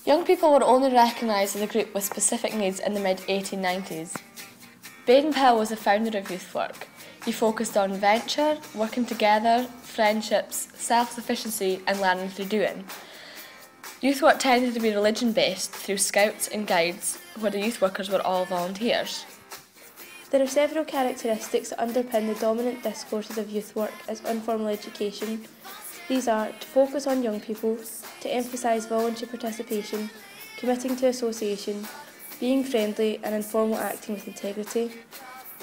Young people were only recognised as a group with specific needs in the mid-1890s. Baden Powell was the founder of Youth Work. He focused on venture, working together, friendships, self-sufficiency and learning through doing. Youth work tended to be religion-based through scouts and guides, where the youth workers were all volunteers. There are several characteristics that underpin the dominant discourses of youth work as informal education. These are to focus on young people, to emphasise voluntary participation, committing to association, being friendly and informal acting with integrity,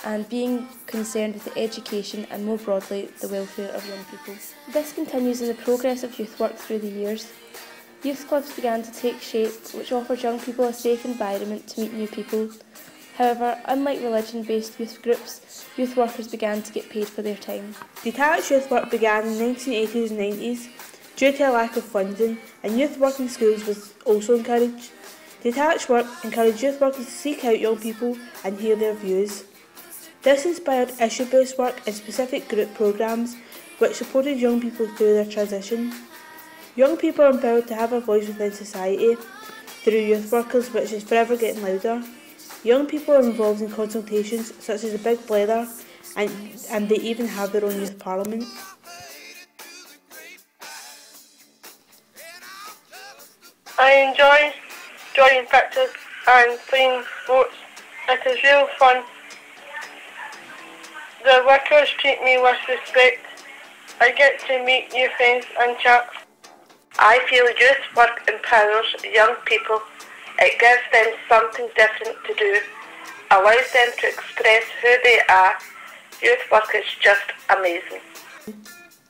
and being concerned with the education and more broadly the welfare of young people. This continues in the progress of youth work through the years. Youth clubs began to take shape, which offered young people a safe environment to meet new people. However, unlike religion-based youth groups, youth workers began to get paid for their time. Detached youth work began in the 1980s and 90s due to a lack of funding, and youth work in schools was also encouraged. Detached work encouraged youth workers to seek out young people and hear their views. This inspired issue-based work and specific group programmes which supported young people through their transition. Young people are empowered to have a voice within society through youth workers, which is forever getting louder. Young people are involved in consultations such as the Big Blether, and they even have their own youth parliament. I enjoy joining practice and playing sports. It is real fun. The workers treat me with respect. I get to meet new friends and chat. I feel youth work empowers young people. It gives them something different to do, allows them to express who they are. Youth work is just amazing.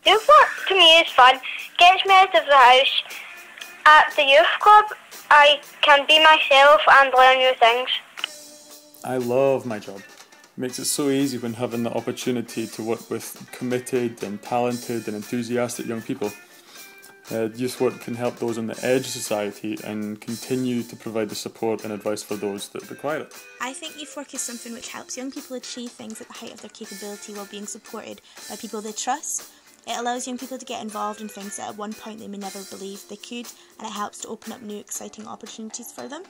Youth work to me is fun, gets me out of the house. At the youth club, I can be myself and learn new things. I love my job. It makes it so easy when having the opportunity to work with committed and talented and enthusiastic young people. Youth work can help those on the edge of society and continue to provide the support and advice for those that require it. I think youth work is something which helps young people achieve things at the height of their capability while being supported by people they trust. It allows young people to get involved in things that at one point they may never believe they could, and it helps to open up new exciting opportunities for them.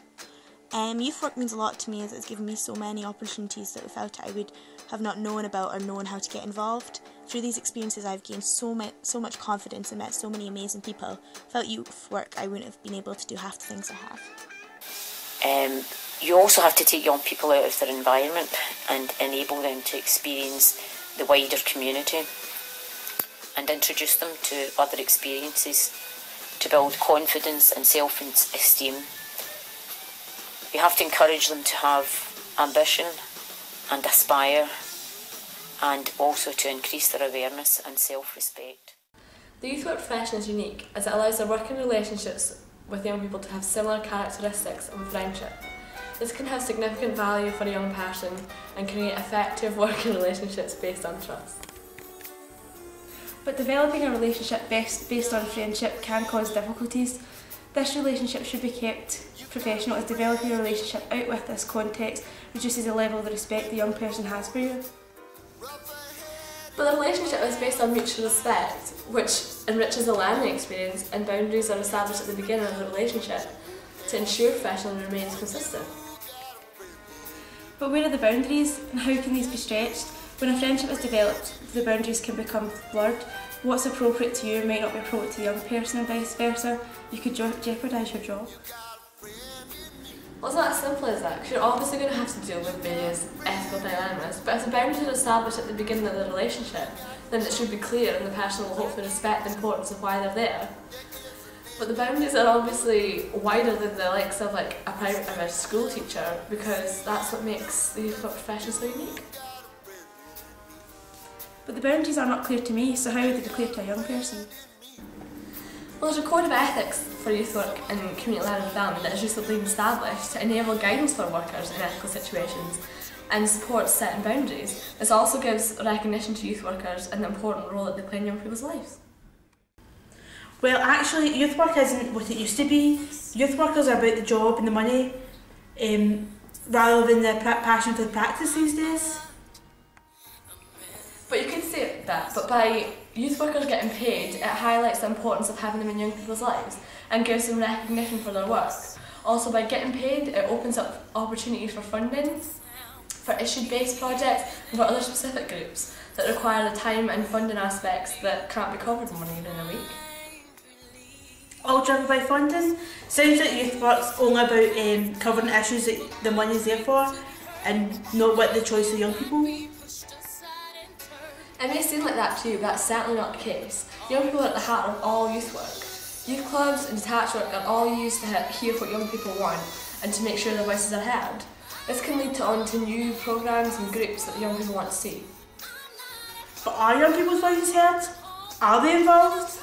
Youth work means a lot to me as it's given me so many opportunities that without it I would have not known about or known how to get involved. Through these experiences I've gained so much confidence and met so many amazing people. Without youth work I wouldn't have been able to do half the things I have. You also have to take young people out of their environment and enable them to experience the wider community and introduce them to other experiences to build confidence and self-esteem. You have to encourage them to have ambition and aspire, and also to increase their awareness and self-respect. The youth work profession is unique as it allows their working relationships with young people to have similar characteristics of a friendship. This can have significant value for a young person and create effective working relationships based on trust. But developing a relationship based on friendship can cause difficulties. This relationship should be kept professional, as developing a relationship out with this context reduces the level of respect the young person has for you. But the relationship is based on mutual respect, which enriches the learning experience, and boundaries are established at the beginning of the relationship to ensure professionalism remains consistent. But where are the boundaries, and how can these be stretched? When a friendship is developed, the boundaries can become blurred. What's appropriate to you might not be appropriate to the young person, and vice versa. You could jeopardise your job. Well, it's not as simple as that, because you're obviously going to have to deal with various ethical dilemmas, but if the boundaries are established at the beginning of the relationship, then it should be clear and the person will hopefully respect the importance of why they're there. But the boundaries are obviously wider than the likes of like a private or a school teacher, because that's what makes the youth work profession so unique. But the boundaries are not clear to me, so how would they be clear to a young person? Well, there's a code of ethics for youth work and community learning and development that has recently been established to enable guidance for workers in ethical situations and supports setting boundaries. This also gives recognition to youth workers and the important role that they play in young people's lives. Well, actually, youth work isn't what it used to be. Youth workers are about the job and the money, rather than the passion for the practice these days. But you could say that, but by youth workers getting paid, it highlights the importance of having them in young people's lives and gives them recognition for their work. Also, by getting paid, it opens up opportunities for funding, for issue-based projects and for other specific groups that require the time and funding aspects that can't be covered in one evening a week. All driven by funding. Sounds like youth work's only about covering issues that the money's there for and not what the choice of young people. It may seem like that too, but that's certainly not the case. Young people are at the heart of all youth work. Youth clubs and detached work are all used to hear what young people want and to make sure their voices are heard. This can lead on to new programmes and groups that young people want to see. But are young people's voices heard? Are they involved?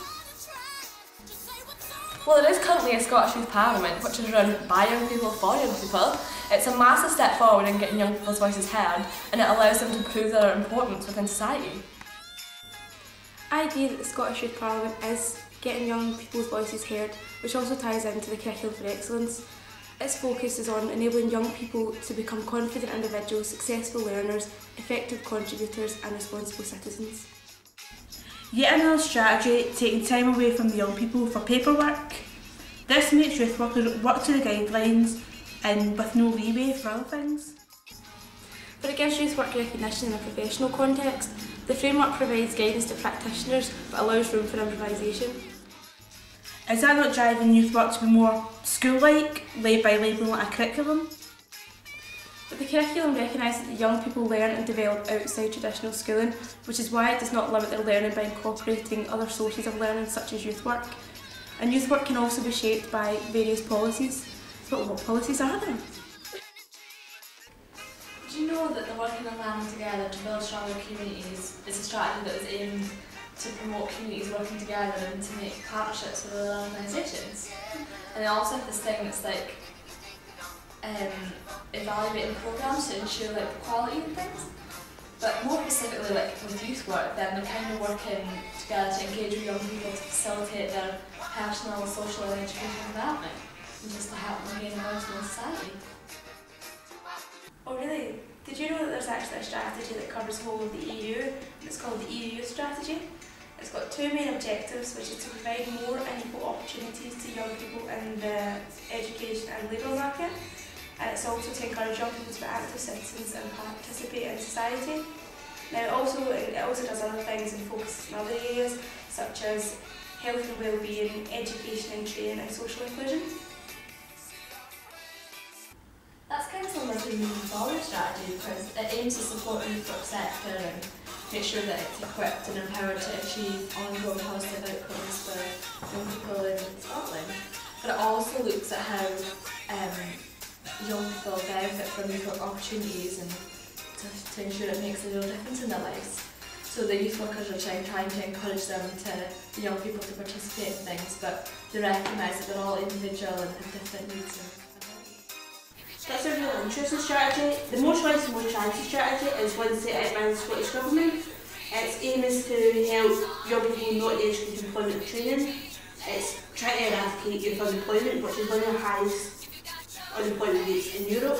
Well, there is currently a Scottish Youth Parliament, which is run by young people for young people. It's a massive step forward in getting young people's voices heard, and it allows them to prove their importance within society. I agree that the Scottish Youth Parliament is getting young people's voices heard, which also ties into the Curriculum for Excellence. Its focus is on enabling young people to become confident individuals, successful learners, effective contributors and responsible citizens. Yet another strategy taking time away from the young people for paperwork. This makes youth workers work to the guidelines and with no leeway for other things. But it gives youth work recognition in a professional context. The framework provides guidance to practitioners but allows room for improvisation. Is that not driving youth work to be more school-like, by labelling it a curriculum? But the curriculum recognises that young people learn and develop outside traditional schooling, which is why it does not limit their learning by incorporating other sources of learning such as youth work. And youth work can also be shaped by various policies. But what policies are there? Do you know that the Working and Learning Together to Build Stronger Communities is a strategy that is aimed to promote communities working together and to make partnerships with other organisations? And they also have this thing that's like evaluating programmes to ensure like quality and things. But more specifically, like with youth work, then they're kind of working together to engage with young people to facilitate their personal, social and educational development and just to help them gain a voice in society. Oh really? Did you know that there's actually a strategy that covers the whole of the EU? It's called the EU Youth Strategy. It's got two main objectives, which is to provide more and equal opportunities to young people in the education and labour market. And it's also to encourage young people to be active citizens and participate in society. Now it also does other things and focuses on other areas such as health and well-being, education and training and social inclusion. That's kind of similar to the Moving Forward strategy because it aims to support the youth work sector and make sure that it's equipped and empowered to achieve ongoing positive outcomes for young people in Scotland. But it also looks at how young people benefit from youth work opportunities and to ensure it makes a real difference in their lives. So the youth workers are trying to encourage the young people to participate in things, but they recognise that they're all individual and have different needs. That's a really interesting strategy. The More Choice, More Chances strategy is one set out by the Scottish Government. Its aim is to help young people not educate employment training. It's trying to eradicate youth unemployment, which is one of the highest unemployment rates in Europe.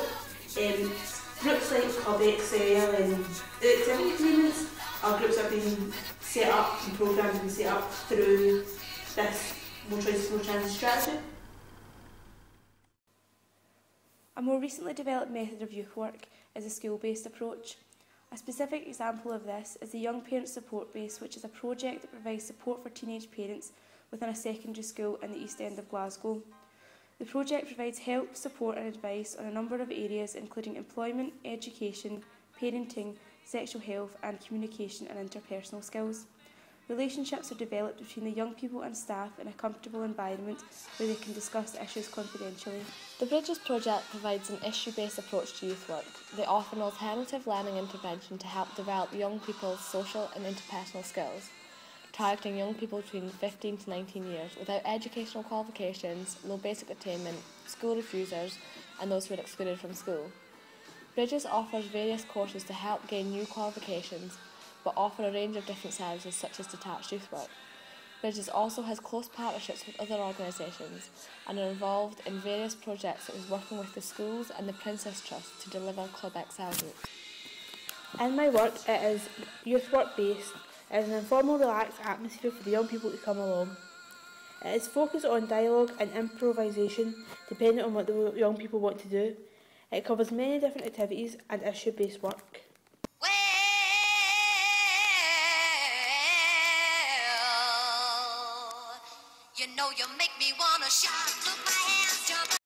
Groups like Club Excel and the activity agreements are groups that have been set up and programmes have been set up through this More Choice, More Chances strategy. A more recently developed method of youth work is a school-based approach. A specific example of this is the Young Parents Support Base, which is a project that provides support for teenage parents within a secondary school in the East End of Glasgow. The project provides help, support and advice on a number of areas including employment, education, parenting, sexual health and communication and interpersonal skills. Relationships are developed between the young people and staff in a comfortable environment where they can discuss issues confidentially. The Bridges project provides an issue-based approach to youth work. They offer an alternative learning intervention to help develop young people's social and interpersonal skills, targeting young people between 15 to 19 years without educational qualifications, low basic attainment, school refusers and those who are excluded from school. Bridges offers various courses to help gain new qualifications but offer a range of different services such as detached youth work. Bridges also has close partnerships with other organisations and are involved in various projects such as working with the schools and the Princess Trust to deliver Club Excel groups. In my work it is youth work based It is an informal, relaxed atmosphere for the young people to come along. It is focused on dialogue and improvisation, depending on what the young people want to do. It covers many different activities and issue-based work. Well, you know you make me wanna shout, look my hands jump.